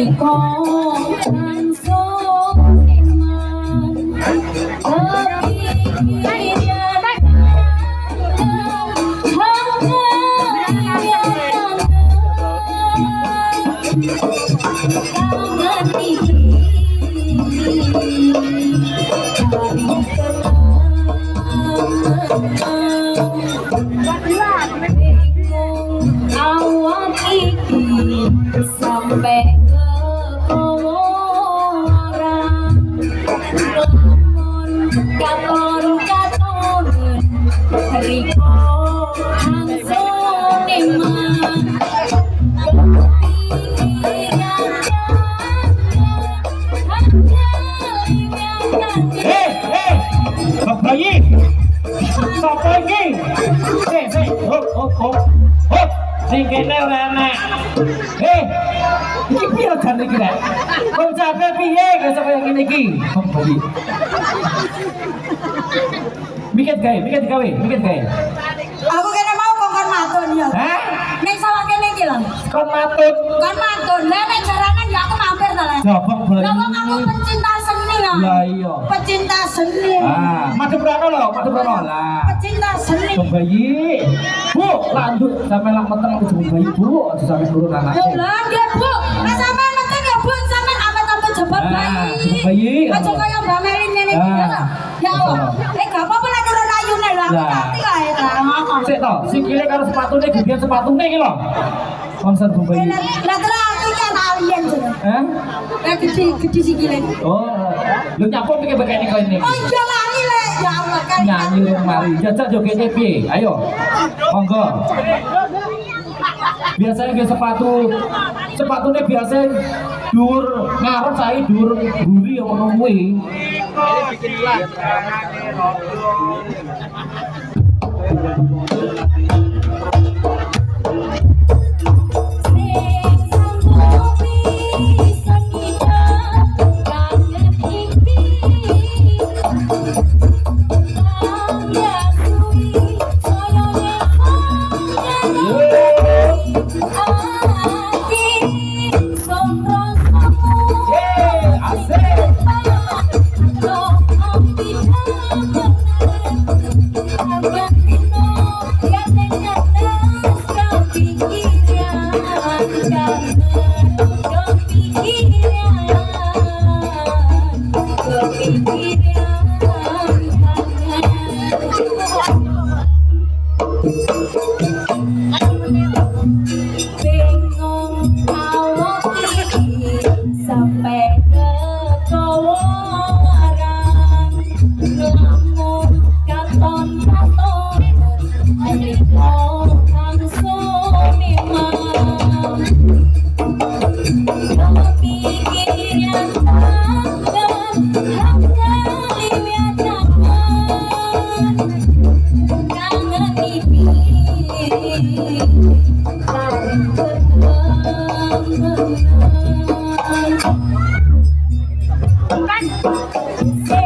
Riko langsung iman kepikiran tangan ini awak iki sampai ke orang katon Riko langsung iman bayi sapa iki sik hop sing kene ora enak iki piye jane iki rek kok sampe piye kok kaya ngene iki kok bayi mikir gawe aku kene mau kon matun ya hah ning sawah kene iki lho kon matun lah nek jaranan ya aku mampir to lah jabang bayi lah wong aku pecinta seni ya lah iya pecinta seni madhep rono lah pecinta seni bayi bu landut sampe lak meteng aku jebul bayi bu aja sampe turun anake lah nggih bu nek sampean meteng ya bu sampean amit-amit jebol bayi aja kaya Mbak Melin ngene iki ya Allah gak apa-apa nek turun ayune lho aku ngerti kae ta sik to sikile karo sepatune gedean sepatune iki lho konsen bu bayi lah terus aku iki anak alien to lah gede sikile oh lu nyapu pikir begini kau ini oh iya lali le ya Allah kan nyanyi rong mari jajak jogetnya piye ayo monggo biasanya ke sepatunya biasa dur ngarep saya dur buri yang menungui bikin lah Kan